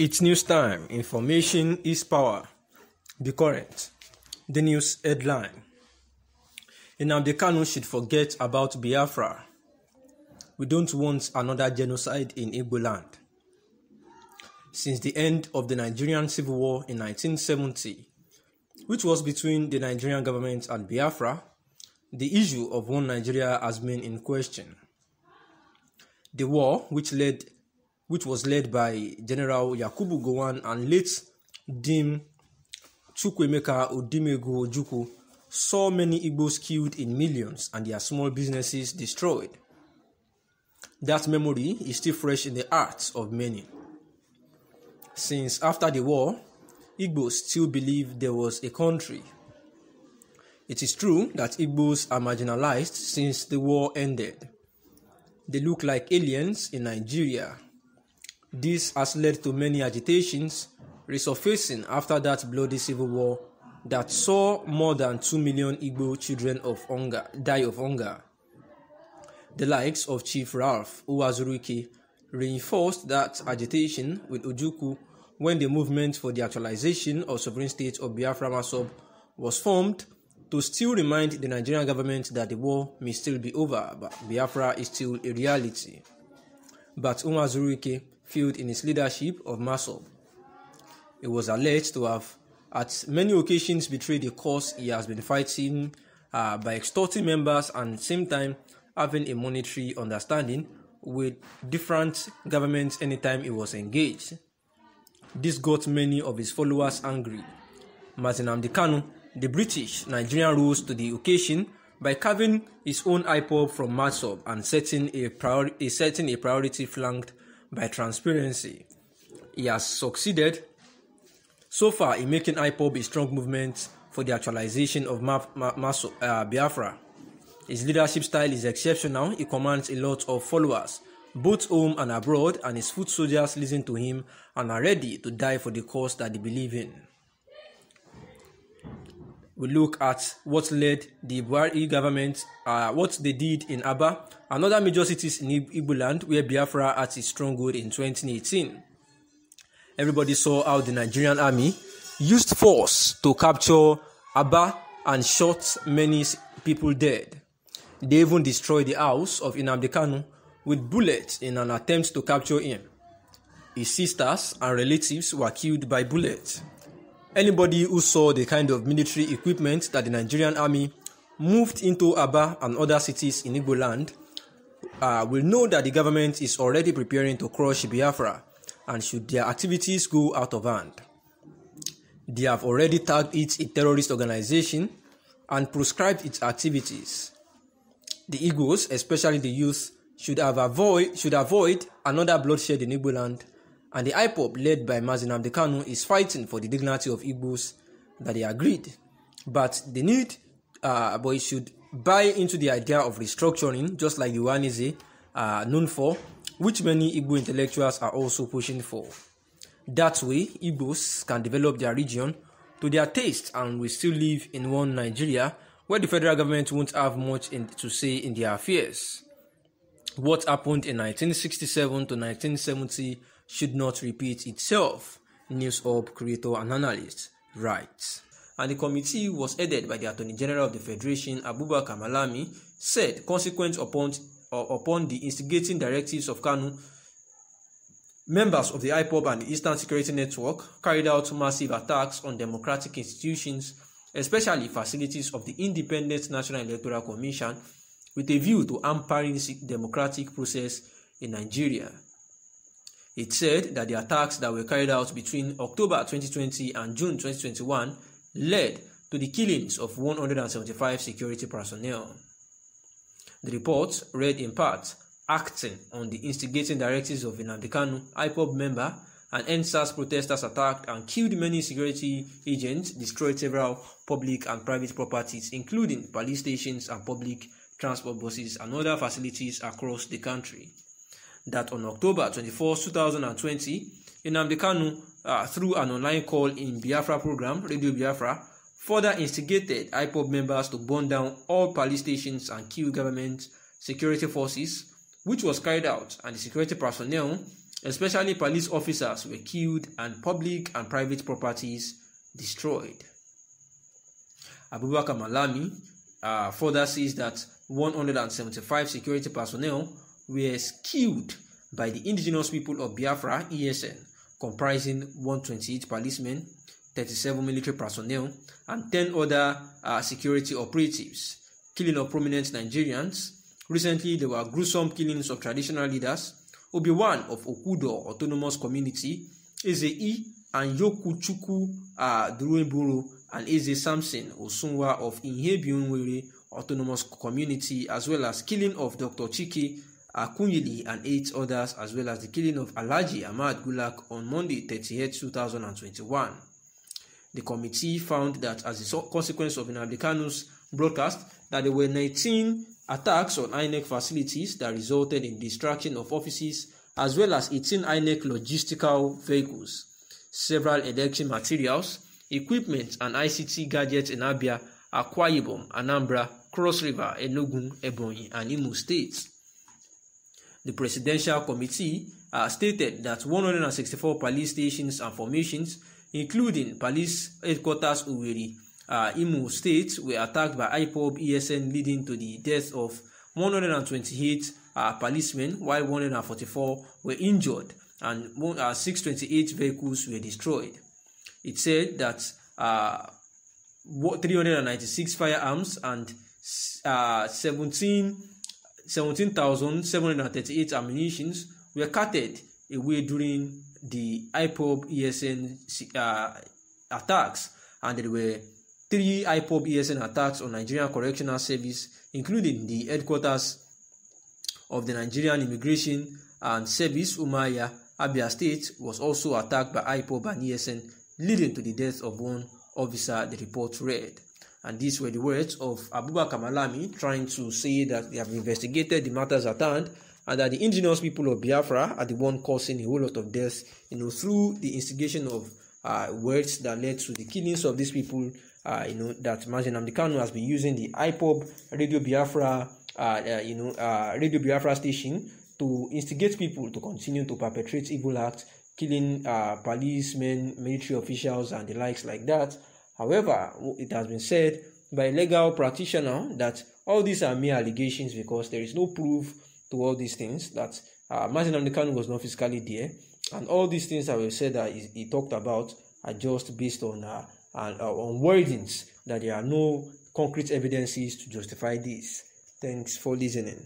It's news time. Information is power. Be current. The news headline. Nnamdi Kanu should forget about Biafra. We don't want another genocide in Igbo land. Since the end of the Nigerian Civil War in 1970, which was between the Nigerian government and Biafra, the issue of one Nigeria has been in question. The war, which was led by General Yakubu Gowon and late Dim Chukwuemeka Odimegwu Ojukwu, saw many Igbos killed in millions and their small businesses destroyed. That memory is still fresh in the hearts of many. Since after the war, Igbos still believe there was a country. It is true that Igbos are marginalized since the war ended. They look like aliens in Nigeria. This has led to many agitations resurfacing after that bloody civil war that saw more than 2 million Igbo children die of hunger. The likes of Chief Ralph Uwazuruike reinforced that agitation with Ojukwu when the movement for the actualization of sovereign state of Biafra Masob was formed to still remind the Nigerian government that the war may still be over, but Biafra is still a reality. But Uwazuruike failed in his leadership of Masob. He was alleged to have at many occasions betrayed the cause he has been fighting by extorting members and at the same time having a monetary understanding with different governments anytime he was engaged. This got many of his followers angry. Nnamdi Kanu, the British Nigerian, rose to the occasion by carving his own IPOB from Masob and setting a priority flanked by transparency. He has succeeded so far in making IPOB a strong movement for the actualization of Biafra. His leadership style is exceptional. He commands a lot of followers, both home and abroad, and his foot soldiers listen to him and are ready to die for the cause that they believe in. We look at what led the Buhari'S government, what they did in Aba and other major cities in Igbo land where Biafra had its stronghold in 2018. Everybody saw how the Nigerian army used force to capture Aba and shot many people dead. They even destroyed the house of Nnamdi Kanu with bullets in an attempt to capture him. His sisters and relatives were killed by bullets. Anybody who saw the kind of military equipment that the Nigerian army moved into Aba and other cities in Igbo land will know that the government is already preparing to crush Biafra, and should their activities go out of hand. They have already tagged it a terrorist organization and proscribed its activities. The Igbos, especially the youth, should avoid another bloodshed in Igbo land, and the IPOB led by Nnamdi Kanu is fighting for the dignity of Igbos that they agreed. But it should buy into the idea of restructuring, just like the Warrant are known for, which many Igbo intellectuals are also pushing for. That way, Igbos can develop their region to their taste and will still live in one Nigeria where the federal government won't have much to say in their affairs. What happened in 1967 to 1970 should not repeat itself, News Hub creator and analyst writes. And the committee was headed by the Attorney General of the Federation, Abubakar Malami, said consequent upon the instigating directives of Kanu, members of the IPOB and the Eastern Security Network carried out massive attacks on democratic institutions, especially facilities of the Independent National Electoral Commission, with a view to hampering the democratic process in Nigeria. It said that the attacks that were carried out between October 2020 and June 2021 led to the killings of 175 security personnel. The report read in part, acting on the instigating directives of Nnamdi Kanu, IPOB member, and NSAS protesters attacked and killed many security agents, destroyed several public and private properties, including police stations and public transport buses and other facilities across the country. That on October 24, 2020, Nnamdi Kanu, through an online call in Biafra program, Radio Biafra, further instigated IPOB members to burn down all police stations and kill government security forces, which was carried out, and the security personnel Especially police officers were killed and public and private properties destroyed. Abubakar Malami further says that 175 security personnel were killed by the indigenous people of Biafra (ESN), comprising 128 policemen, 37 military personnel, and 10 other security operatives. Killing of prominent Nigerians. Recently, there were gruesome killings of traditional leaders. Obi-Wan of Okudo Autonomous Community, Eze-I and Yokuchuku Dureburu, and Eze Samson Osunwa of Inhebiunwere Autonomous Community, as well as killing of Dr. Chike Akunyili and 8 others, as well as the killing of Alhaji Ahmad Gulak on Monday 30th, 2021. The committee found that as a consequence of Nnamdi Kanu's broadcast, that there were 19 attacks on INEC facilities that resulted in destruction of offices, as well as 18 INEC logistical vehicles, several election materials, equipment and ICT gadgets in Abia, Akwa Ibom, Anambra, Cross River, Enugu, Ebonyi, and Imo states. The Presidential Committee stated that 164 police stations and formations, including police headquarters Owerri, Imo State, were attacked by IPOB ESN, leading to the death of 128 policemen, while 144 were injured and 628 vehicles were destroyed. It said that 396 firearms and 17,738 ammunition were carted away during the IPOB ESN attacks, and there were 3 IPOB ESN attacks on Nigerian Correctional Service, including the headquarters of the Nigerian Immigration and Service, Umaya, Abia State, was also attacked by IPOB and ESN, leading to the death of one officer, the report read. And these were the words of Abubakar Malami, trying to say that they have investigated the matters at hand, and that the indigenous people of Biafra are the one causing a whole lot of deaths, through the instigation of words that led to the killings of these people. That Nnamdi Kanu has been using the IPOB Radio Biafra, Radio Biafra station to instigate people to continue to perpetrate evil acts, killing policemen, military officials, and the likes like that. However, it has been said by a legal practitioner that all these are mere allegations, because there is no proof to all these things, that Nnamdi Kanu was not physically there, and all these things that were said that he talked about are just based on wordings, that there are no concrete evidences to justify this. Thanks for listening.